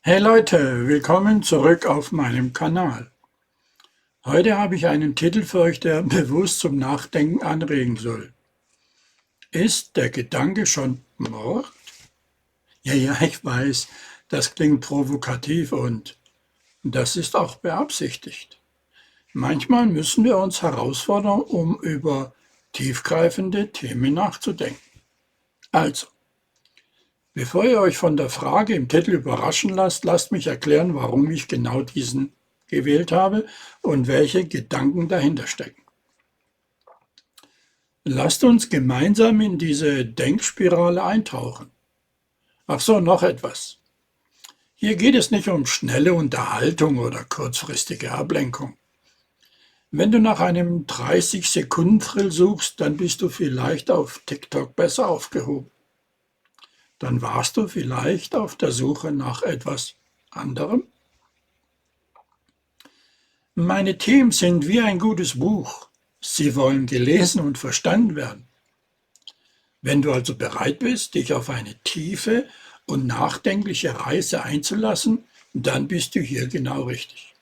Hey Leute, willkommen zurück auf meinem Kanal. Heute habe ich einen Titel für euch, der bewusst zum Nachdenken anregen soll. Ist der Gedanke schon Mord? Ja, ich weiß, das klingt provokativ und das ist auch beabsichtigt. Manchmal müssen wir uns herausfordern, um über tiefgreifende Themen nachzudenken. Also, bevor ihr euch von der Frage im Titel überraschen lasst, lasst mich erklären, warum ich genau diesen gewählt habe und welche Gedanken dahinter stecken. Lasst uns gemeinsam in diese Denkspirale eintauchen. Ach so, noch etwas. Hier geht es nicht um schnelle Unterhaltung oder kurzfristige Ablenkung. Wenn du nach einem 30-Sekunden-Thrill suchst, dann bist du vielleicht auf TikTok besser aufgehoben. Dann warst du vielleicht auf der Suche nach etwas anderem. Meine Themen sind wie ein gutes Buch. Sie wollen gelesen und verstanden werden. Wenn du also bereit bist, dich auf eine tiefe und nachdenkliche Reise einzulassen, dann bist du hier genau richtig.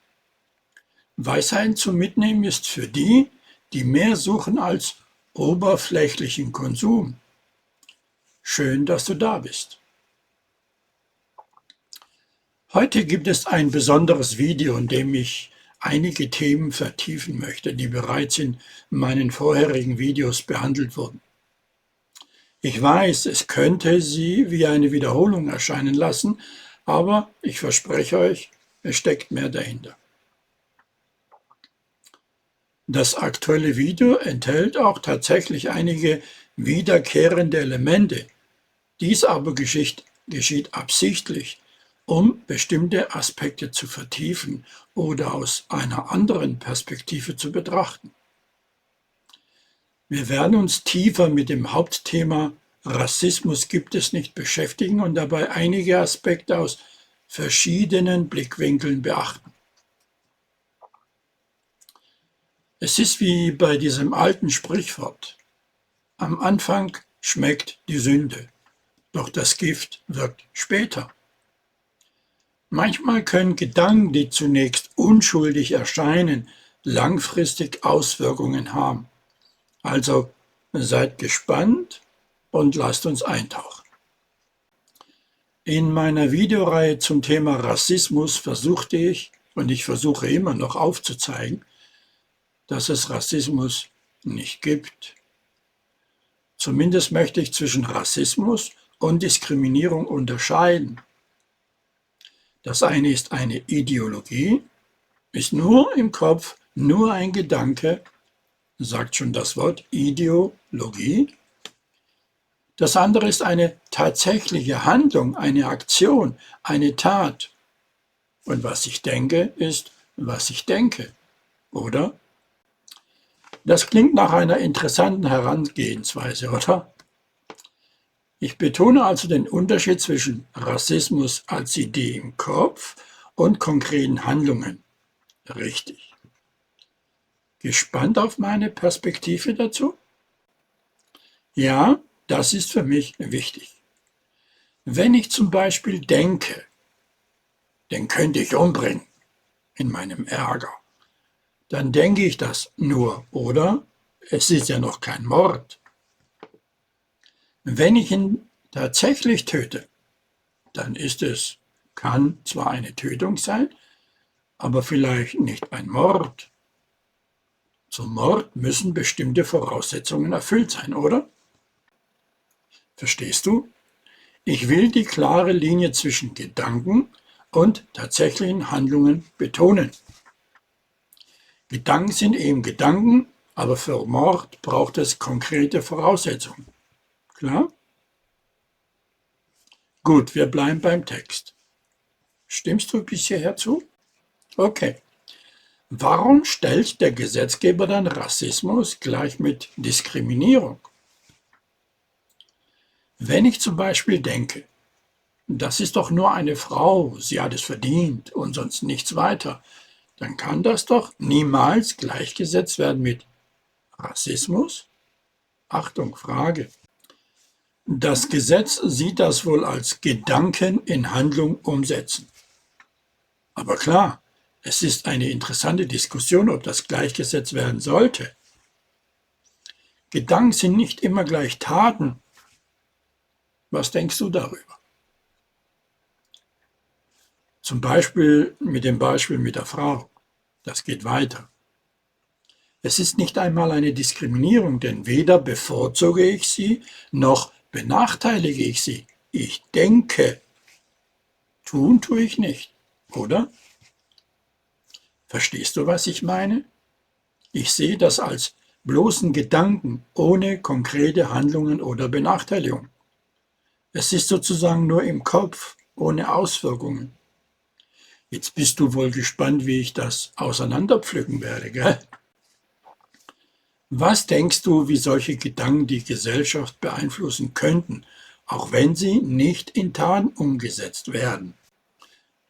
Weisheiten zum Mitnehmen ist für die, die mehr suchen als oberflächlichen Konsum. Schön, dass du da bist. Heute gibt es ein besonderes Video, in dem ich einige Themen vertiefen möchte, die bereits in meinen vorherigen Videos behandelt wurden. Ich weiß, es könnte sie wie eine Wiederholung erscheinen lassen, aber ich verspreche euch, es steckt mehr dahinter. Das aktuelle Video enthält auch tatsächlich einige wiederkehrende Elemente. Dies aber geschieht absichtlich, um bestimmte Aspekte zu vertiefen oder aus einer anderen Perspektive zu betrachten. Wir werden uns tiefer mit dem Hauptthema Rassismus gibt es nicht beschäftigen und dabei einige Aspekte aus verschiedenen Blickwinkeln beachten. Es ist wie bei diesem alten Sprichwort: Am Anfang schmeckt die Sünde, doch das Gift wirkt später. Manchmal können Gedanken, die zunächst unschuldig erscheinen, langfristig Auswirkungen haben. Also seid gespannt und lasst uns eintauchen. In meiner Videoreihe zum Thema Rassismus versuchte ich, und ich versuche immer noch aufzuzeigen, dass es Rassismus nicht gibt. Zumindest möchte ich zwischen Rassismus und Diskriminierung unterscheiden. Das eine ist eine Ideologie, ist nur im Kopf, nur ein Gedanke, sagt schon das Wort Ideologie. Das andere ist eine tatsächliche Handlung, eine Aktion, eine Tat. Und was ich denke, ist, was ich denke, oder? Das klingt nach einer interessanten Herangehensweise, oder? Ich betone also den Unterschied zwischen Rassismus als Idee im Kopf und konkreten Handlungen. Richtig. Gespannt auf meine Perspektive dazu? Ja, das ist für mich wichtig. Wenn ich zum Beispiel denke, den könnte ich umbringen, in meinem Ärger, dann denke ich das nur, oder? Es ist ja noch kein Mord. Wenn ich ihn tatsächlich töte, dann kann zwar eine Tötung sein, aber vielleicht nicht ein Mord. Zum Mord müssen bestimmte Voraussetzungen erfüllt sein, oder? Verstehst du? Ich will die klare Linie zwischen Gedanken und tatsächlichen Handlungen betonen. Gedanken sind eben Gedanken, aber für Mord braucht es konkrete Voraussetzungen. Klar? Gut, wir bleiben beim Text. Stimmst du bis hierher zu? Okay. Warum stellt der Gesetzgeber dann Rassismus gleich mit Diskriminierung? Wenn ich zum Beispiel denke, das ist doch nur eine Frau, sie hat es verdient und sonst nichts weiter, dann kann das doch niemals gleichgesetzt werden mit Rassismus? Achtung, Frage. Das Gesetz sieht das wohl als Gedanken in Handlung umsetzen. Aber klar, es ist eine interessante Diskussion, ob das gleichgesetzt werden sollte. Gedanken sind nicht immer gleich Taten. Was denkst du darüber? Zum Beispiel mit dem Beispiel mit der Frau. Das geht weiter. Es ist nicht einmal eine Diskriminierung, denn weder bevorzuge ich sie, noch benachteilige ich sie. Ich denke. Tun tue ich nicht, oder? Verstehst du, was ich meine? Ich sehe das als bloßen Gedanken ohne konkrete Handlungen oder Benachteiligung. Es ist sozusagen nur im Kopf, ohne Auswirkungen. Jetzt bist du wohl gespannt, wie ich das auseinanderpflücken werde, gell? Was denkst du, wie solche Gedanken die Gesellschaft beeinflussen könnten, auch wenn sie nicht in Taten umgesetzt werden?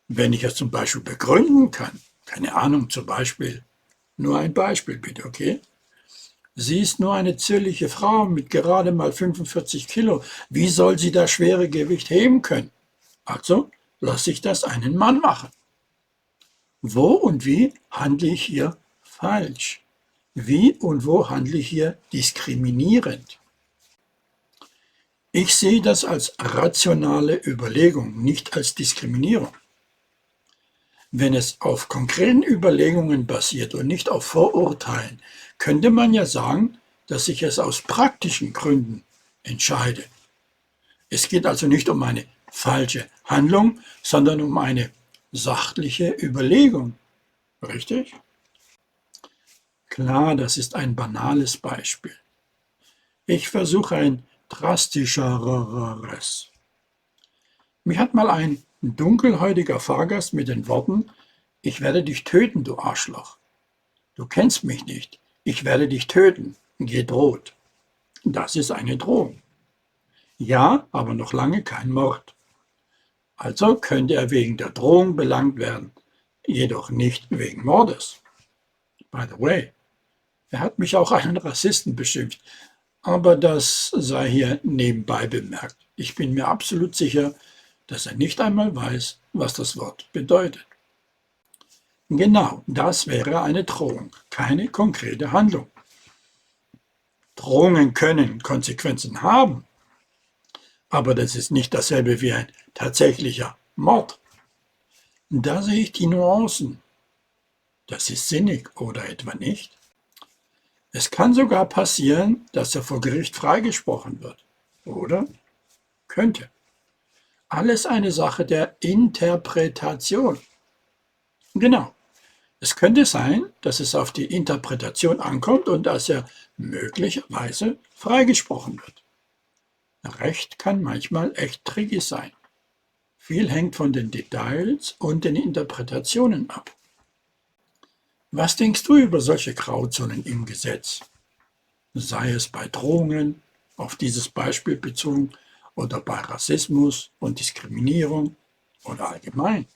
Wenn ich es zum Beispiel begründen kann, keine Ahnung, zum Beispiel, nur ein Beispiel bitte, okay? Sie ist nur eine zierliche Frau mit gerade mal 45 Kilo. Wie soll sie das schwere Gewicht heben können? Also lasse ich das einen Mann machen. Wo und wie handle ich hier falsch? Wie und wo handle ich hier diskriminierend? Ich sehe das als rationale Überlegung, nicht als Diskriminierung. Wenn es auf konkreten Überlegungen basiert und nicht auf Vorurteilen, könnte man ja sagen, dass ich es aus praktischen Gründen entscheide. Es geht also nicht um eine falsche Handlung, sondern um eine sachliche Überlegung. Richtig? Klar, das ist ein banales Beispiel. Ich versuche ein drastischeres. Mich hat mal ein dunkelhäutiger Fahrgast mit den Worten: „Ich werde dich töten, du Arschloch. Du kennst mich nicht. Ich werde dich töten", gedroht. Das ist eine Drohung. Ja, aber noch lange kein Mord. Also könnte er wegen der Drohung belangt werden, jedoch nicht wegen Mordes. By the way, er hat mich auch einen Rassisten beschimpft, aber das sei hier nebenbei bemerkt. Ich bin mir absolut sicher, dass er nicht einmal weiß, was das Wort bedeutet. Genau, das wäre eine Drohung, keine konkrete Handlung. Drohungen können Konsequenzen haben, aber das ist nicht dasselbe wie ein tatsächlicher Mord. Da sehe ich die Nuancen. Das ist sinnig, oder etwa nicht? Es kann sogar passieren, dass er vor Gericht freigesprochen wird, oder? Könnte. Alles eine Sache der Interpretation. Genau. Es könnte sein, dass es auf die Interpretation ankommt und dass er möglicherweise freigesprochen wird. Recht kann manchmal echt tricky sein. Viel hängt von den Details und den Interpretationen ab. Was denkst du über solche Grauzonen im Gesetz? Sei es bei Drohungen, auf dieses Beispiel bezogen, oder bei Rassismus und Diskriminierung oder allgemein.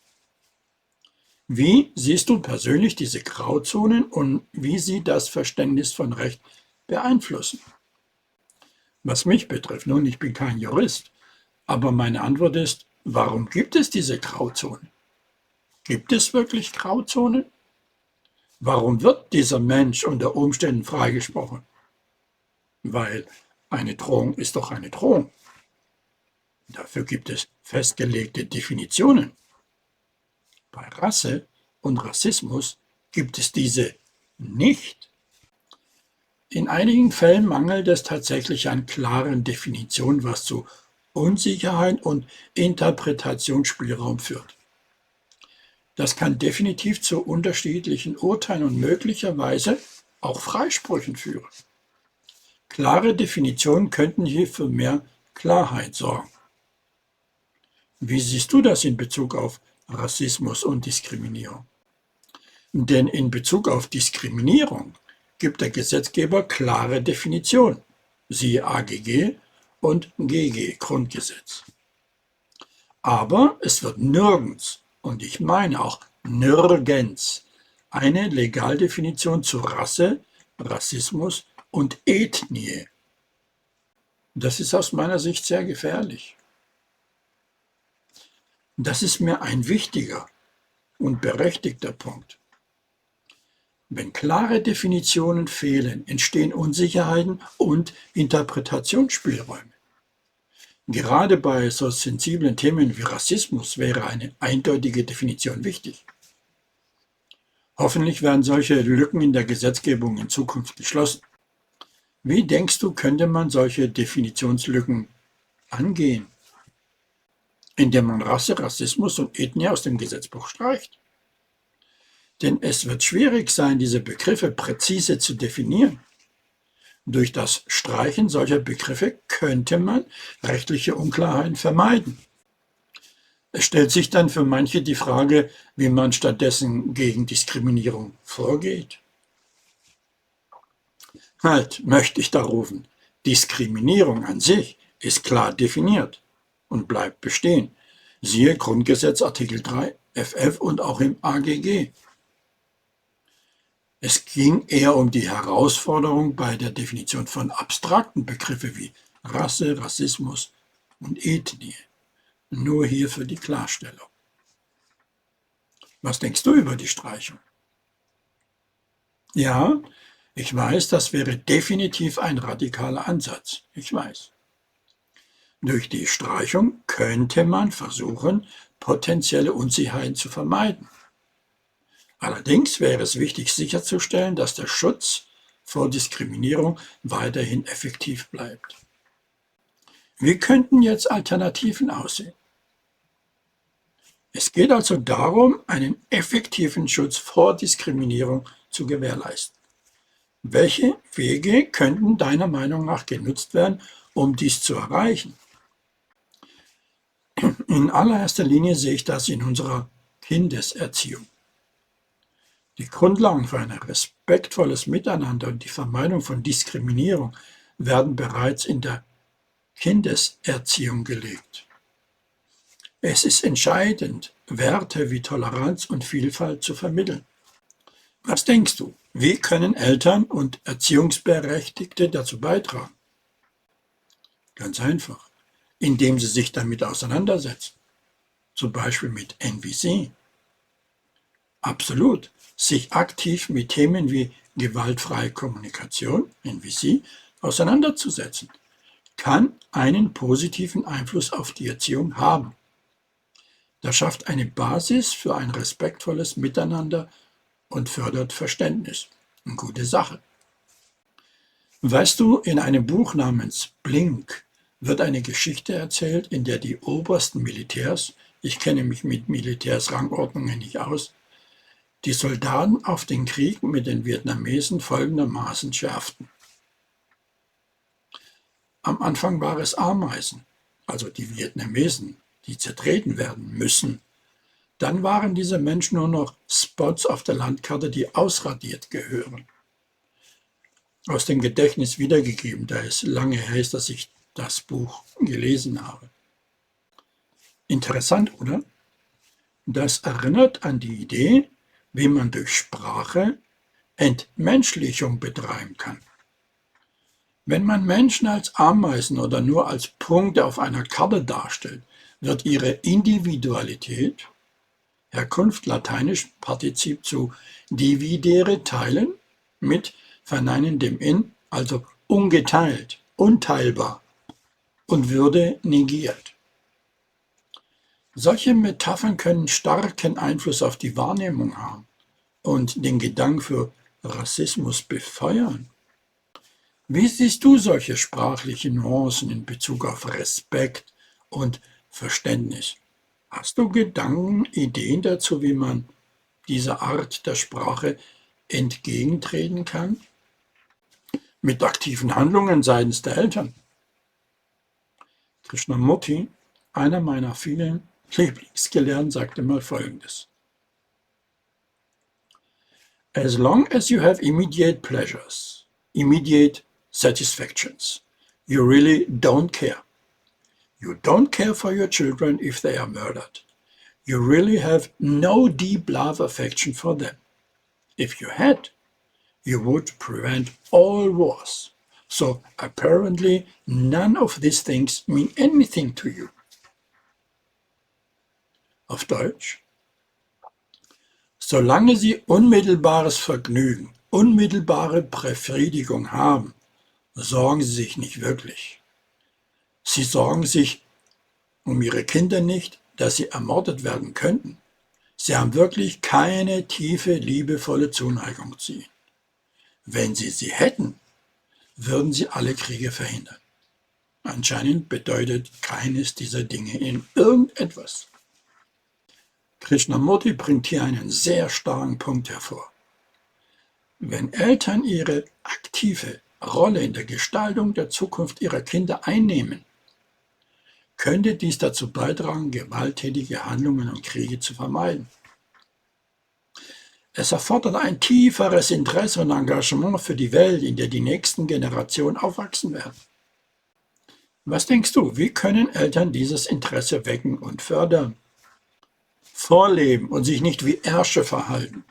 Wie siehst du persönlich diese Grauzonen und wie sie das Verständnis von Recht beeinflussen? Was mich betrifft, nun, ich bin kein Jurist, aber meine Antwort ist: Warum gibt es diese Grauzonen? Gibt es wirklich Grauzonen? Warum wird dieser Mensch unter Umständen freigesprochen? Weil eine Drohung ist doch eine Drohung. Dafür gibt es festgelegte Definitionen. Bei Rasse und Rassismus gibt es diese nicht. In einigen Fällen mangelt es tatsächlich an klaren Definitionen, was zu Unsicherheit und Interpretationsspielraum führt. Das kann definitiv zu unterschiedlichen Urteilen und möglicherweise auch Freisprüchen führen. Klare Definitionen könnten hier für mehr Klarheit sorgen. Wie siehst du das in Bezug auf Rassismus und Diskriminierung? Denn in Bezug auf Diskriminierung gibt der Gesetzgeber klare Definitionen, siehe AGG und GG Grundgesetz. Aber es wird nirgends, und ich meine auch nirgends, eine Legaldefinition zu Rasse, Rassismus und Ethnie. Das ist aus meiner Sicht sehr gefährlich. Das ist mir ein wichtiger, und berechtigter Punkt. Wenn klare Definitionen fehlen, entstehen Unsicherheiten und Interpretationsspielräume. Gerade bei so sensiblen Themen wie Rassismus wäre eine eindeutige Definition wichtig. Hoffentlich werden solche Lücken in der Gesetzgebung in Zukunft geschlossen. Wie denkst du, könnte man solche Definitionslücken angehen? Indem man Rasse, Rassismus und Ethnie aus dem Gesetzbuch streicht. Denn es wird schwierig sein, diese Begriffe präzise zu definieren. Durch das Streichen solcher Begriffe könnte man rechtliche Unklarheiten vermeiden. Es stellt sich dann für manche die Frage, wie man stattdessen gegen Diskriminierung vorgeht. Halt, möchte ich da rufen. Diskriminierung an sich ist klar definiert und bleibt bestehen. Siehe Grundgesetz Artikel 3 FF und auch im AGG. Es ging eher um die Herausforderung bei der Definition von abstrakten Begriffen wie Rasse, Rassismus und Ethnie. Nur hier für die Klarstellung. Was denkst du über die Streichung? Ja, ich weiß, das wäre definitiv ein radikaler Ansatz. Ich weiß. Durch die Streichung könnte man versuchen, potenzielle Unsicherheiten zu vermeiden. Allerdings wäre es wichtig sicherzustellen, dass der Schutz vor Diskriminierung weiterhin effektiv bleibt. Wie könnten jetzt Alternativen aussehen? Es geht also darum, einen effektiven Schutz vor Diskriminierung zu gewährleisten. Welche Wege könnten deiner Meinung nach genutzt werden, um dies zu erreichen? In allererster Linie sehe ich das in unserer Kindeserziehung. Die Grundlagen für ein respektvolles Miteinander und die Vermeidung von Diskriminierung werden bereits in der Kindeserziehung gelegt. Es ist entscheidend, Werte wie Toleranz und Vielfalt zu vermitteln. Was denkst du, wie können Eltern und Erziehungsberechtigte dazu beitragen? Ganz einfach, indem sie sich damit auseinandersetzen, zum Beispiel mit NVC. Absolut, sich aktiv mit Themen wie gewaltfreie Kommunikation, NVC, auseinanderzusetzen, kann einen positiven Einfluss auf die Erziehung haben. Das schafft eine Basis für ein respektvolles Miteinander und fördert Verständnis. Eine gute Sache. Weißt du, in einem Buch namens Blink wird eine Geschichte erzählt, in der die obersten Militärs, ich kenne mich mit Militärsrangordnungen nicht aus, die Soldaten auf den Krieg mit den Vietnamesen folgendermaßen schärften. Am Anfang war es Ameisen, also die Vietnamesen, die zertreten werden müssen. Dann waren diese Menschen nur noch Spots auf der Landkarte, die ausradiert gehören. Aus dem Gedächtnis wiedergegeben, da es lange her ist, dass ich das Buch gelesen habe. Interessant, oder? Das erinnert an die Idee, wie man durch Sprache Entmenschlichung betreiben kann. Wenn man Menschen als Ameisen oder nur als Punkte auf einer Karte darstellt, wird ihre Individualität, Herkunft lateinisch Partizip zu dividere teilen, mit verneinendem in, also ungeteilt, unteilbar und Würde negiert. Solche Metaphern können starken Einfluss auf die Wahrnehmung haben und den Gedanken für Rassismus befeuern. Wie siehst du solche sprachlichen Nuancen in Bezug auf Respekt und Verständnis? Hast du Gedanken, Ideen dazu, wie man dieser Art der Sprache entgegentreten kann? Mit aktiven Handlungen seitens der Eltern. Krishnamurti, einer meiner vielen Lieblingsgelehrten, sagte mal Folgendes: As long as you have immediate pleasures, immediate satisfactions, you really don't care. You don't care for your children if they are murdered. You really have no deep love affection for them. If you had, you would prevent all wars. So apparently none of these things mean anything to you. Auf Deutsch: Solange Sie unmittelbares Vergnügen, unmittelbare Befriedigung haben, sorgen Sie sich nicht wirklich. Sie sorgen sich um Ihre Kinder nicht, dass sie ermordet werden könnten. Sie haben wirklich keine tiefe, liebevolle Zuneigung zu ihnen. Wenn Sie sie hätten, würden Sie alle Kriege verhindern. Anscheinend bedeutet keines dieser Dinge Ihnen irgendetwas. Krishnamurti bringt hier einen sehr starken Punkt hervor. Wenn Eltern ihre aktive Rolle in der Gestaltung der Zukunft ihrer Kinder einnehmen, könnte dies dazu beitragen, gewalttätige Handlungen und Kriege zu vermeiden. Es erfordert ein tieferes Interesse und Engagement für die Welt, in der die nächsten Generationen aufwachsen werden. Was denkst du, wie können Eltern dieses Interesse wecken und fördern? Vorleben und sich nicht wie Ärsche verhalten.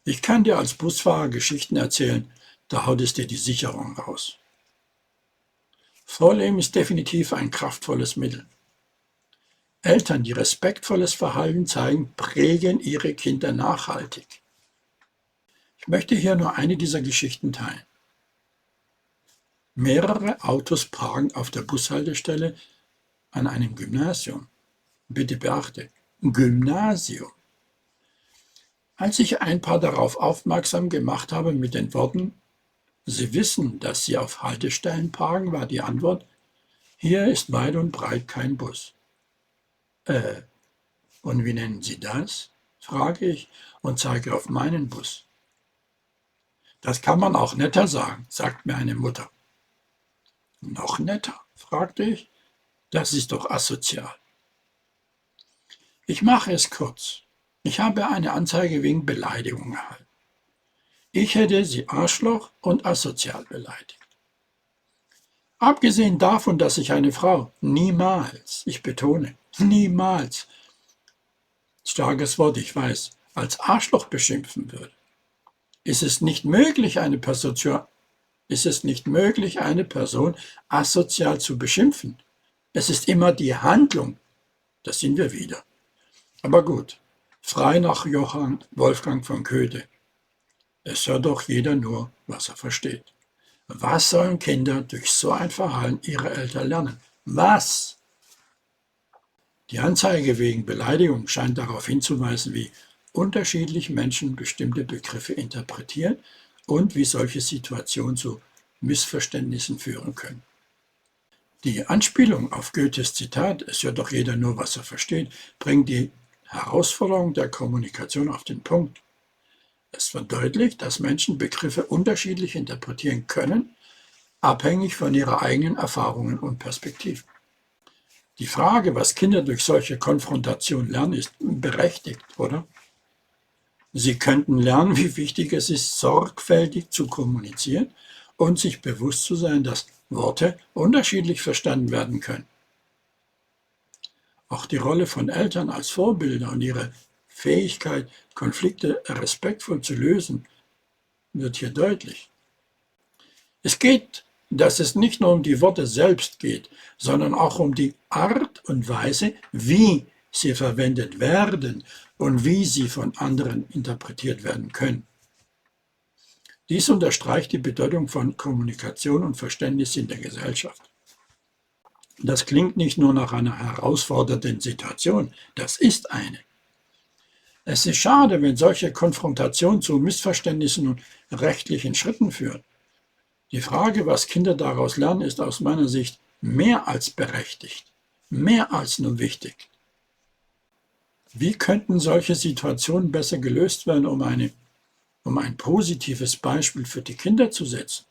Ich kann dir als Busfahrer Geschichten erzählen, da haut es dir die Sicherung raus. Vorleben ist definitiv ein kraftvolles Mittel. Eltern, die respektvolles Verhalten zeigen, prägen ihre Kinder nachhaltig. Ich möchte hier nur eine dieser Geschichten teilen. Mehrere Autos parken auf der Bushaltestelle an einem Gymnasium. Bitte beachte, Gymnasium. Als ich ein paar darauf aufmerksam gemacht habe mit den Worten, Sie wissen, dass Sie auf Haltestellen parken, war die Antwort, hier ist weit und breit kein Bus. Und wie nennen Sie das? Frage ich und zeige auf meinen Bus. Das kann man auch netter sagen, sagt mir eine Mutter. Noch netter? Fragte ich. Das ist doch asozial. Ich mache es kurz. Ich habe eine Anzeige wegen Beleidigung erhalten. Ich hätte sie Arschloch und asozial beleidigt. Abgesehen davon, dass ich eine Frau niemals, ich betone, niemals, starkes Wort, ich weiß, als Arschloch beschimpfen würde, ist es nicht möglich, eine Person asozial zu beschimpfen. Es ist immer die Handlung. Da sind wir wieder. Aber gut, frei nach Johann Wolfgang von Goethe. Es hört doch jeder nur, was er versteht. Was sollen Kinder durch so ein Verhalten ihrer Eltern lernen? Was? Die Anzeige wegen Beleidigung scheint darauf hinzuweisen, wie unterschiedlich Menschen bestimmte Begriffe interpretieren und wie solche Situationen zu Missverständnissen führen können. Die Anspielung auf Goethes Zitat, es hört doch jeder nur, was er versteht, bringt die Herausforderung der Kommunikation auf den Punkt. Es verdeutlicht, dass Menschen Begriffe unterschiedlich interpretieren können, abhängig von ihren eigenen Erfahrungen und Perspektiven. Die Frage, was Kinder durch solche Konfrontation lernen, ist berechtigt, oder? Sie könnten lernen, wie wichtig es ist, sorgfältig zu kommunizieren und sich bewusst zu sein, dass Worte unterschiedlich verstanden werden können. Auch die Rolle von Eltern als Vorbilder und ihre Fähigkeit, Konflikte respektvoll zu lösen, wird hier deutlich. Es geht, dass es nicht nur um die Worte selbst geht, sondern auch um die Art und Weise, wie sie verwendet werden und wie sie von anderen interpretiert werden können. Dies unterstreicht die Bedeutung von Kommunikation und Verständnis in der Gesellschaft. Das klingt nicht nur nach einer herausfordernden Situation, das ist eine. Es ist schade, wenn solche Konfrontationen zu Missverständnissen und rechtlichen Schritten führen. Die Frage, was Kinder daraus lernen, ist aus meiner Sicht mehr als berechtigt, mehr als nur wichtig. Wie könnten solche Situationen besser gelöst werden, um ein positives Beispiel für die Kinder zu setzen?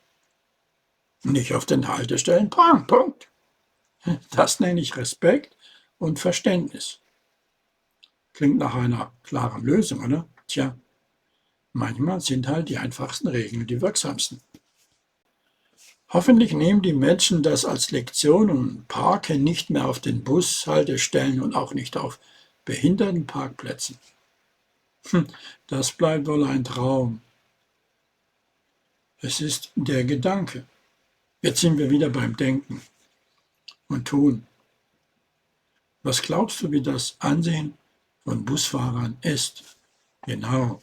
Nicht auf den Haltestellen parken, Punkt. Das nenne ich Respekt und Verständnis. Klingt nach einer klaren Lösung, oder? Tja, manchmal sind halt die einfachsten Regeln die wirksamsten. Hoffentlich nehmen die Menschen das als Lektion und parken nicht mehr auf den Bushaltestellen und auch nicht auf Behindertenparkplätzen. Das bleibt wohl ein Traum. Es ist der Gedanke. Jetzt sind wir wieder beim Denken und Tun. Was glaubst du, wie das Ansehen von Busfahrern ist? Genau.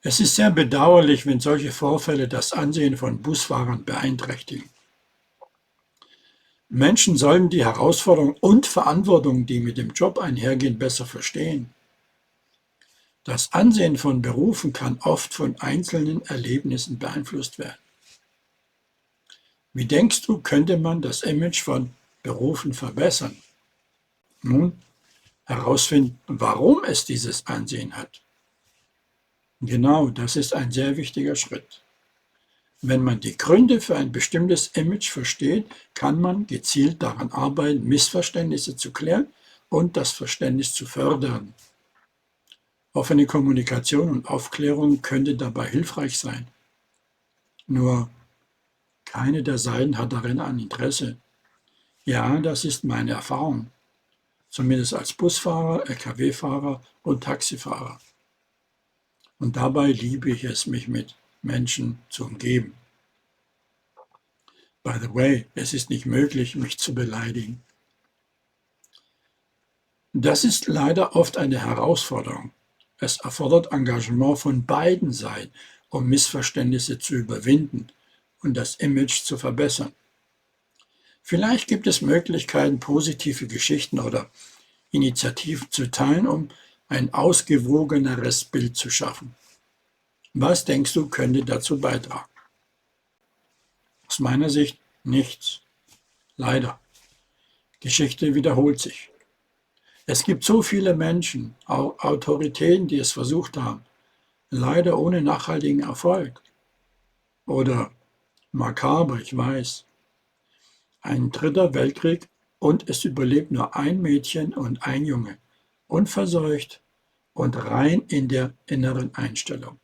Es ist sehr bedauerlich, wenn solche Vorfälle das Ansehen von Busfahrern beeinträchtigen. Menschen sollen die Herausforderungen und Verantwortung, die mit dem Job einhergehen, besser verstehen. Das Ansehen von Berufen kann oft von einzelnen Erlebnissen beeinflusst werden. Wie denkst du, könnte man das Image von Berufen verbessern? Nun, herausfinden, warum es dieses Ansehen hat. Genau, das ist ein sehr wichtiger Schritt. Wenn man die Gründe für ein bestimmtes Image versteht, kann man gezielt daran arbeiten, Missverständnisse zu klären und das Verständnis zu fördern. Offene Kommunikation und Aufklärung könnte dabei hilfreich sein. Nur keine der Seiten hat darin ein Interesse. Ja, das ist meine Erfahrung, zumindest als Busfahrer, Lkw-Fahrer und Taxifahrer. Und dabei liebe ich es, mich mit Menschen zu umgeben. By the way, es ist nicht möglich, mich zu beleidigen. Das ist leider oft eine Herausforderung. Es erfordert Engagement von beiden Seiten, um Missverständnisse zu überwinden und das Image zu verbessern. Vielleicht gibt es Möglichkeiten, positive Geschichten oder Initiativen zu teilen, um ein ausgewogeneres Bild zu schaffen. Was denkst du, könnte dazu beitragen? Aus meiner Sicht nichts. Leider. Geschichte wiederholt sich. Es gibt so viele Menschen, auch Autoritäten, die es versucht haben, leider ohne nachhaltigen Erfolg. Oder makaber, ich weiß. Ein dritter Weltkrieg und es überlebt nur ein Mädchen und ein Junge, unverseucht und rein in der inneren Einstellung.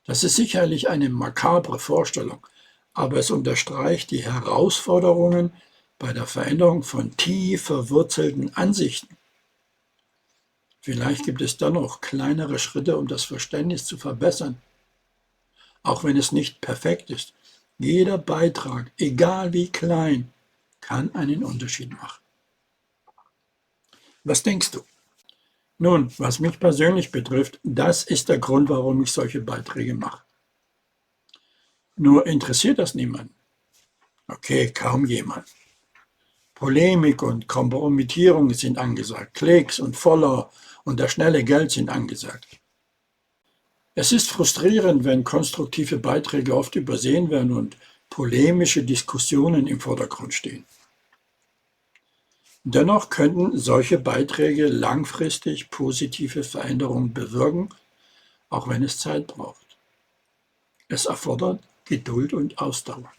Das ist sicherlich eine makabre Vorstellung, aber es unterstreicht die Herausforderungen bei der Veränderung von tief verwurzelten Ansichten. Vielleicht gibt es dann noch kleinere Schritte, um das Verständnis zu verbessern, auch wenn es nicht perfekt ist. Jeder Beitrag, egal wie klein, kann einen Unterschied machen. Was denkst du? Nun, was mich persönlich betrifft, das ist der Grund, warum ich solche Beiträge mache. Nur interessiert das niemanden? Okay, kaum jemand. Polemik und Kompromittierung sind angesagt, Klicks und Follower und das schnelle Geld sind angesagt. Es ist frustrierend, wenn konstruktive Beiträge oft übersehen werden und polemische Diskussionen im Vordergrund stehen. Dennoch könnten solche Beiträge langfristig positive Veränderungen bewirken, auch wenn es Zeit braucht. Es erfordert Geduld und Ausdauer.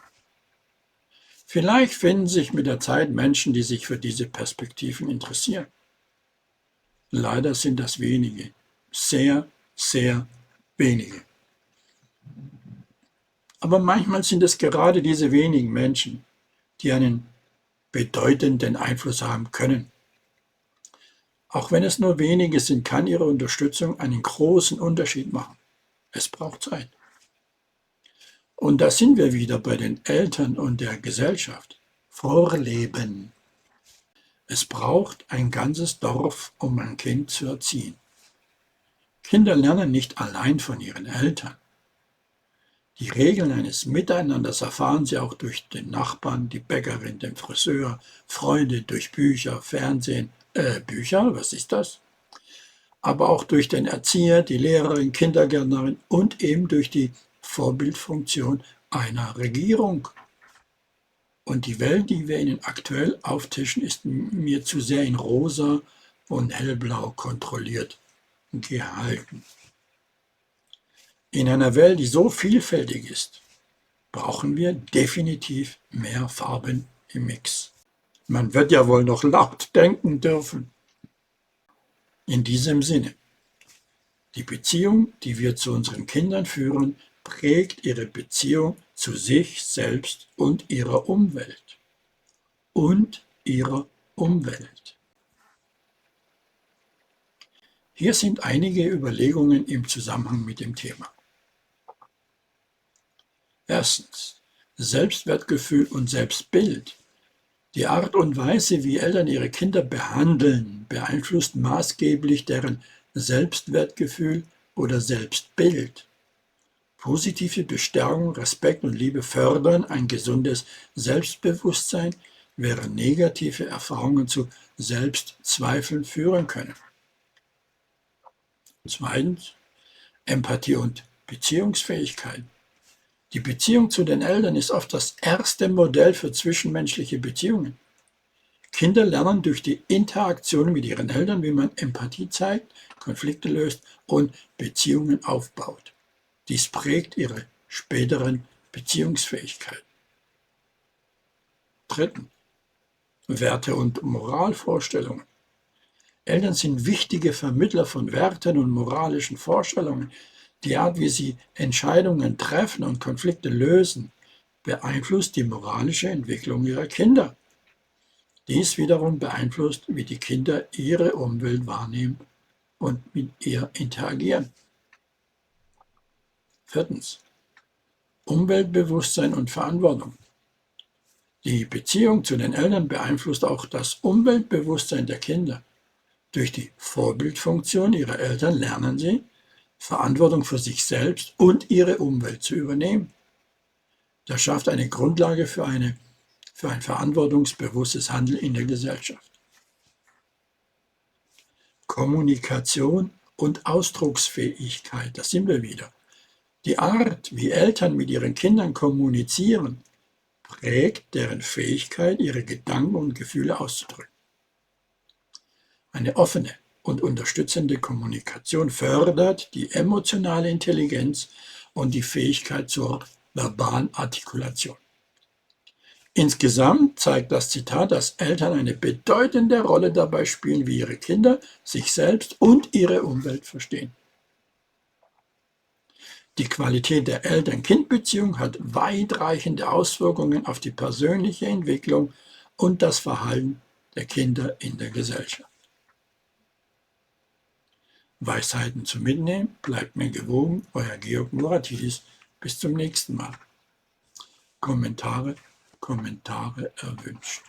Vielleicht finden sich mit der Zeit Menschen, die sich für diese Perspektiven interessieren. Leider sind das wenige, sehr, sehr wenige. Aber manchmal sind es gerade diese wenigen Menschen, die einen bedeutenden Einfluss haben können. Auch wenn es nur wenige sind, kann ihre Unterstützung einen großen Unterschied machen. Es braucht Zeit. Und da sind wir wieder bei den Eltern und der Gesellschaft. Vorleben. Es braucht ein ganzes Dorf, um ein Kind zu erziehen. Kinder lernen nicht allein von ihren Eltern. Die Regeln eines Miteinanders erfahren sie auch durch den Nachbarn, die Bäckerin, den Friseur, Freunde, durch Bücher, Fernsehen. Bücher, was ist das? Aber auch durch den Erzieher, die Lehrerin, Kindergärtnerin und eben durch die Vorbildfunktion einer Regierung. Und die Welt, die wir ihnen aktuell auftischen, ist mir zu sehr in rosa und hellblau kontrolliert gehalten. In einer Welt, die so vielfältig ist, brauchen wir definitiv mehr Farben im Mix. Man wird ja wohl noch laut denken dürfen. In diesem Sinne, die Beziehung, die wir zu unseren Kindern führen, prägt ihre Beziehung zu sich selbst und ihrer Umwelt. Und ihrer Umwelt. Hier sind einige Überlegungen im Zusammenhang mit dem Thema. Erstens, Selbstwertgefühl und Selbstbild. Die Art und Weise, wie Eltern ihre Kinder behandeln, beeinflusst maßgeblich deren Selbstwertgefühl oder Selbstbild. Positive Bestärkung, Respekt und Liebe fördern ein gesundes Selbstbewusstsein, während negative Erfahrungen zu Selbstzweifeln führen können. Zweitens, Empathie und Beziehungsfähigkeit. Die Beziehung zu den Eltern ist oft das erste Modell für zwischenmenschliche Beziehungen. Kinder lernen durch die Interaktion mit ihren Eltern, wie man Empathie zeigt, Konflikte löst und Beziehungen aufbaut. Dies prägt ihre späteren Beziehungsfähigkeit. Drittens, Werte und Moralvorstellungen. Eltern sind wichtige Vermittler von Werten und moralischen Vorstellungen. Die Art, wie sie Entscheidungen treffen und Konflikte lösen, beeinflusst die moralische Entwicklung ihrer Kinder. Dies wiederum beeinflusst, wie die Kinder ihre Umwelt wahrnehmen und mit ihr interagieren. Viertens, Umweltbewusstsein und Verantwortung. Die Beziehung zu den Eltern beeinflusst auch das Umweltbewusstsein der Kinder. Durch die Vorbildfunktion ihrer Eltern lernen sie, Verantwortung für sich selbst und ihre Umwelt zu übernehmen. Das schafft eine Grundlage für ein verantwortungsbewusstes Handeln in der Gesellschaft. Kommunikation und Ausdrucksfähigkeit, da sind wir wieder. Die Art, wie Eltern mit ihren Kindern kommunizieren, prägt deren Fähigkeit, ihre Gedanken und Gefühle auszudrücken. Eine offene und unterstützende Kommunikation fördert die emotionale Intelligenz und die Fähigkeit zur verbalen Artikulation. Insgesamt zeigt das Zitat, dass Eltern eine bedeutende Rolle dabei spielen, wie ihre Kinder sich selbst und ihre Umwelt verstehen. Die Qualität der Eltern-Kind-Beziehung hat weitreichende Auswirkungen auf die persönliche Entwicklung und das Verhalten der Kinder in der Gesellschaft. Weisheiten zum Mitnehmen, bleibt mir gewogen, euer Georg Muratidis. Bis zum nächsten Mal. Kommentare erwünscht.